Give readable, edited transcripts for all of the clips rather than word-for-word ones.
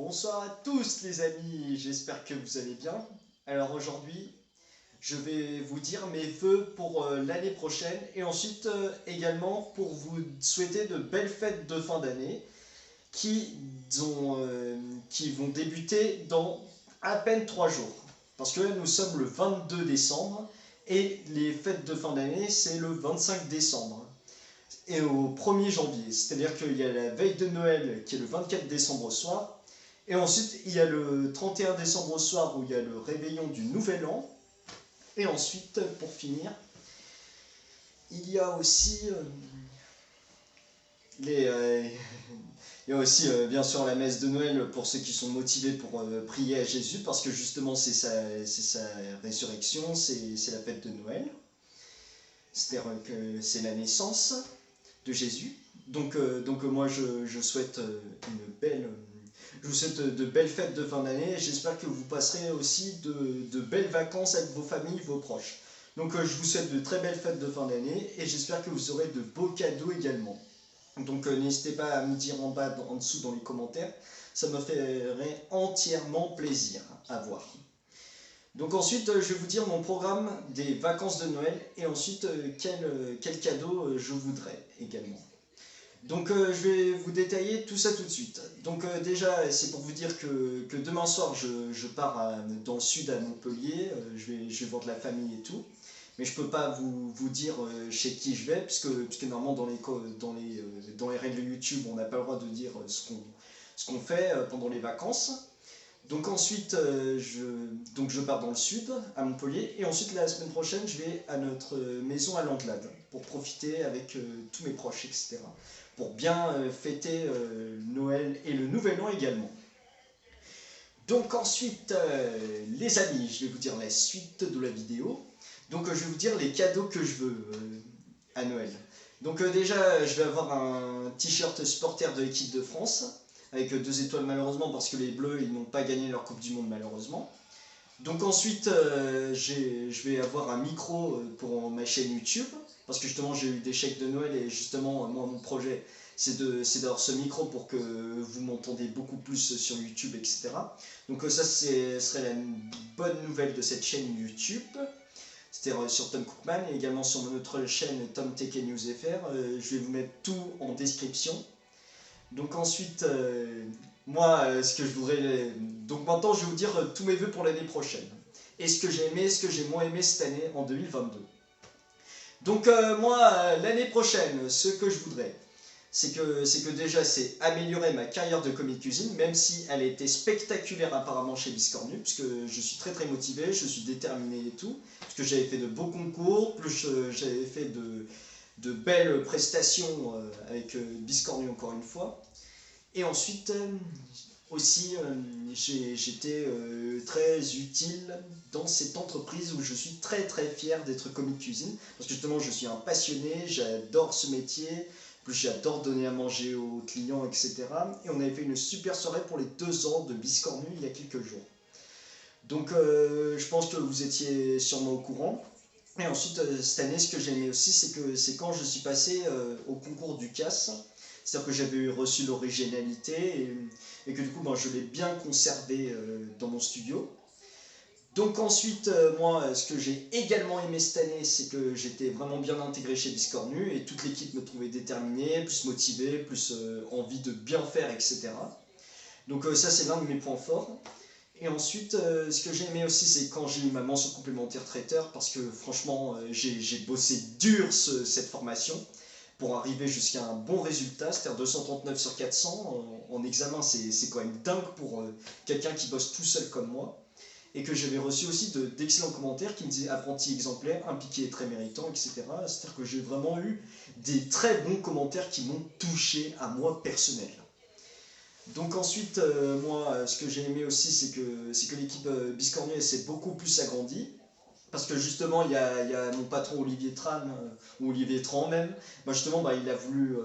Bonsoir à tous les amis, j'espère que vous allez bien. Alors aujourd'hui, je vais vous dire mes vœux pour l'année prochaine et ensuite également pour vous souhaiter de belles fêtes de fin d'année qui, qui vont débuter dans à peine 3 jours. Parce que là nous sommes le 22 décembre et les fêtes de fin d'année c'est le 25 décembre et au 1er janvier. C'est-à-dire qu'il y a la veille de Noël qui est le 24 décembre au soir. Et ensuite, il y a le 31 décembre au soir où il y a le réveillon du Nouvel An. Et ensuite, pour finir, il y a aussi les, il y a aussi bien sûr la messe de Noël pour ceux qui sont motivés pour prier à Jésus parce que justement c'est sa résurrection, c'est la fête de Noël. C'est-à-dire que c'est la naissance de Jésus. Donc moi je souhaite je vous souhaite de belles fêtes de fin d'année et j'espère que vous passerez aussi de belles vacances avec vos familles, vos proches. Donc je vous souhaite de très belles fêtes de fin d'année et j'espère que vous aurez de beaux cadeaux également. Donc n'hésitez pas à me dire en bas, en dessous dans les commentaires, ça me ferait entièrement plaisir à voir. Donc ensuite, je vais vous dire mon programme des vacances de Noël et ensuite quel cadeau je voudrais également. Donc je vais vous détailler tout ça tout de suite. Donc déjà, c'est pour vous dire que demain soir, je pars dans le sud à Montpellier, je vais voir de la famille et tout. Mais je ne peux pas vous dire chez qui je vais, puisque normalement dans les règles YouTube, on n'a pas le droit de dire ce qu'on fait pendant les vacances. Donc ensuite, je pars dans le sud, à Montpellier, et ensuite la semaine prochaine, je vais à notre maison à Langlade, pour profiter avec tous mes proches, etc. Pour bien fêter Noël et le Nouvel An également. Donc ensuite, les amis, je vais vous dire la suite de la vidéo. Donc je vais vous dire les cadeaux que je veux à Noël. Donc déjà, je vais avoir un t-shirt supporter de l'équipe de France, avec 2 étoiles malheureusement parce que les Bleus ils n'ont pas gagné leur Coupe du Monde malheureusement. Donc ensuite je vais avoir un micro pour ma chaîne YouTube parce que justement j'ai eu des chèques de Noël et justement moi mon projet c'est d'avoir ce micro pour que vous m'entendez beaucoup plus sur YouTube, etc. Donc ça serait la bonne nouvelle de cette chaîne YouTube. C'était sur Tom Cookman et également sur mon autre chaîne Tom Tech News FR. Je vais vous mettre tout en description. Donc ensuite, moi, ce que je voudrais... Donc maintenant, je vais vous dire tous mes vœux pour l'année prochaine. Et ce que j'ai aimé, ce que j'ai moins aimé cette année, en 2022. Donc moi, l'année prochaine, ce que je voudrais, c'est que déjà, c'est améliorer ma carrière de commis de cuisine, même si elle a été spectaculaire apparemment chez Biscornu, puisque je suis très très motivé, je suis déterminé et tout, parce que j'avais fait de beaux concours, plus j'avais fait de belles prestations avec Biscornu encore une fois. Et ensuite, aussi, j'étais très utile dans cette entreprise où je suis très très fier d'être commis de cuisine. Parce que justement, je suis un passionné, j'adore ce métier, plus j'adore donner à manger aux clients, etc. Et on avait fait une super soirée pour les 2 ans de Biscornu il y a quelques jours. Donc je pense que vous étiez sûrement au courant. Et ensuite, cette année, ce que j'ai aimé aussi, c'est quand je suis passé au concours du CAS. C'est-à-dire que j'avais reçu l'originalité et que du coup ben, je l'ai bien conservé dans mon studio. Donc ensuite, moi, ce que j'ai également aimé cette année, c'est que j'étais vraiment bien intégré chez Biscornu et toute l'équipe me trouvait déterminée, plus motivée, plus envie de bien faire, etc. Donc ça, c'est l'un de mes points forts. Et ensuite, ce que j'ai aimé aussi, c'est quand j'ai eu ma mention complémentaire traiteur, parce que franchement, j'ai bossé dur cette formation pour arriver jusqu'à un bon résultat, c'est-à-dire 239 sur 400 en examen, c'est quand même dingue pour quelqu'un qui bosse tout seul comme moi. Et que j'avais reçu aussi d'excellents commentaires qui me disaient apprenti exemplaire, impliqué et très méritant, etc. C'est-à-dire que j'ai vraiment eu des très bons commentaires qui m'ont touché à moi personnel. Donc ensuite, moi, ce que j'ai aimé aussi, c'est que l'équipe Biscornu s'est beaucoup plus agrandie. Parce que justement, il y a mon patron Olivier Tran, ou Olivier Tran même, bah justement, bah, il a voulu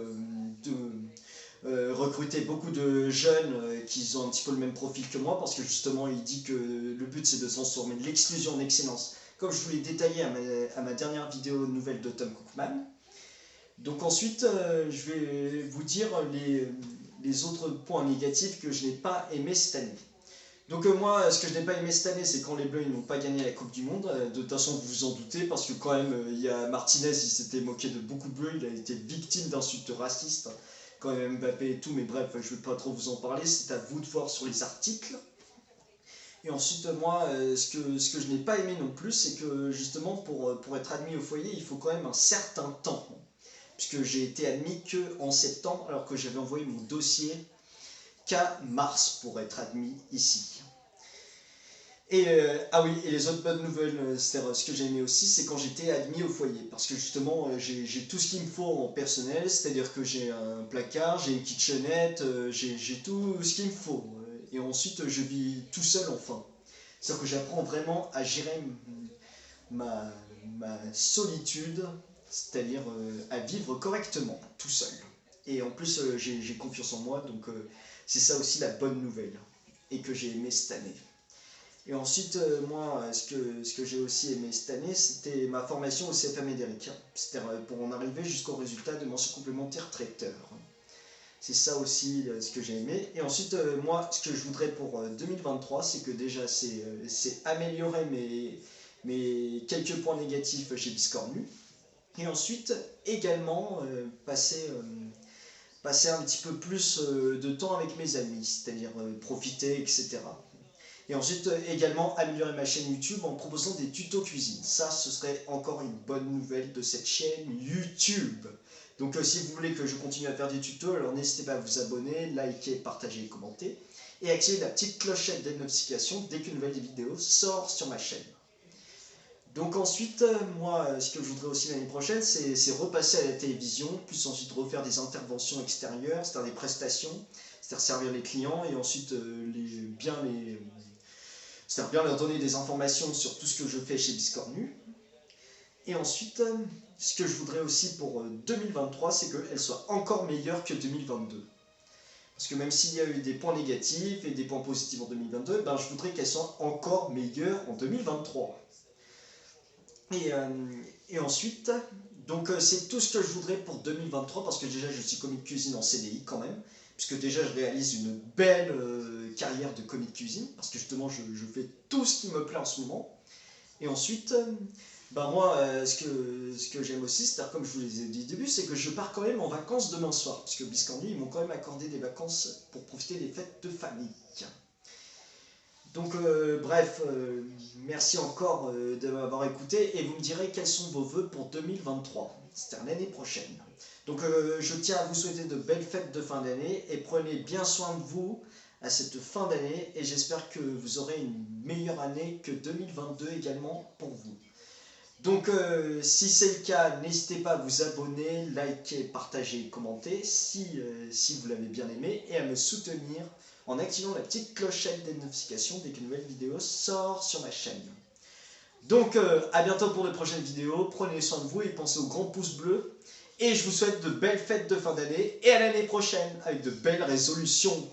recruter beaucoup de jeunes qui ont un petit peu le même profil que moi, parce que justement, il dit que le but c'est de transformer l'exclusion en excellence, comme je vous l'ai détaillé à ma dernière vidéo nouvelle de Tom Cookman. Donc ensuite, je vais vous dire les autres points négatifs que je n'ai pas aimé cette année. Donc moi, ce que je n'ai pas aimé cette année, c'est quand les Bleus n'ont pas gagné la Coupe du Monde. De toute façon, vous vous en doutez, parce que quand même, il y a Martinez, il s'était moqué de beaucoup de Bleus, il a été victime d'insultes racistes, quand même Mbappé et tout, mais bref, je ne vais pas trop vous en parler, c'est à vous de voir sur les articles. Et ensuite, moi, ce que je n'ai pas aimé non plus, c'est que justement, pour être admis au foyer, il faut quand même un certain temps. Puisque j'ai été admis qu'en septembre, alors que j'avais envoyé mon dossier qu'à mars pour être admis ici. Et ah oui, et les autres bonnes nouvelles, c'est-à-dire ce que j'ai aimé aussi, c'est quand j'étais admis au foyer. Parce que justement, j'ai tout ce qu'il me faut en personnel, c'est-à-dire que j'ai un placard, j'ai une kitchenette, j'ai tout ce qu'il me faut. Et ensuite, je vis tout seul enfin. C'est-à-dire que j'apprends vraiment à gérer ma solitude, c'est-à-dire à vivre correctement, tout seul. Et en plus, j'ai confiance en moi, donc c'est ça aussi la bonne nouvelle, et que j'ai aimé cette année. Et ensuite, moi, ce que j'ai aussi aimé cette année, c'était ma formation au CFA Médéric. C'est-à-dire pour en arriver jusqu'au résultat de mention complémentaire traiteur. C'est ça aussi ce que j'ai aimé. Et ensuite, moi, ce que je voudrais pour 2023, c'est que déjà, c'est améliorer mes quelques points négatifs chez Biscornu. Et ensuite, également, passer un petit peu plus de temps avec mes amis, c'est-à-dire profiter, etc. Et ensuite, également, améliorer ma chaîne YouTube en proposant des tutos cuisine. Ça, ce serait encore une bonne nouvelle de cette chaîne YouTube. Donc, si vous voulez que je continue à faire des tutos, alors n'hésitez pas à vous abonner, liker, partager et commenter. Et activer la petite clochette des notifications dès qu'une nouvelle vidéo sort sur ma chaîne. Donc ensuite, moi, ce que je voudrais aussi l'année prochaine, c'est repasser à la télévision, plus ensuite refaire des interventions extérieures, c'est-à-dire des prestations, c'est-à-dire servir les clients, et ensuite c'est-à-dire bien leur donner des informations sur tout ce que je fais chez Biscornu. Et ensuite, ce que je voudrais aussi pour 2023, c'est qu'elle soit encore meilleure que 2022. Parce que même s'il y a eu des points négatifs et des points positifs en 2022, ben, je voudrais qu'elle soit encore meilleure en 2023. Et ensuite, donc c'est tout ce que je voudrais pour 2023, parce que déjà je suis commis de cuisine en CDI quand même, puisque déjà je réalise une belle carrière de commis de cuisine, parce que justement je fais tout ce qui me plaît en ce moment. Et ensuite, ben moi, ce que j'aime aussi, c'est-à-dire comme je vous l'ai dit au début, c'est que je pars quand même en vacances demain soir, parce que Biscornu, ils m'ont quand même accordé des vacances pour profiter des fêtes de famille. Donc bref, merci encore de m'avoir écouté, et vous me direz quels sont vos vœux pour 2023, c'est-à-dire l'année prochaine. Donc je tiens à vous souhaiter de belles fêtes de fin d'année, et prenez bien soin de vous à cette fin d'année, et j'espère que vous aurez une meilleure année que 2022 également pour vous. Donc si c'est le cas, n'hésitez pas à vous abonner, liker, partager et commenter si vous l'avez bien aimé, et à me soutenir en activant la petite clochette des notifications dès qu'une nouvelle vidéo sort sur ma chaîne. Donc à bientôt pour de prochaines vidéos, prenez soin de vous et pensez au grand pouce bleu, et je vous souhaite de belles fêtes de fin d'année, et à l'année prochaine avec de belles résolutions.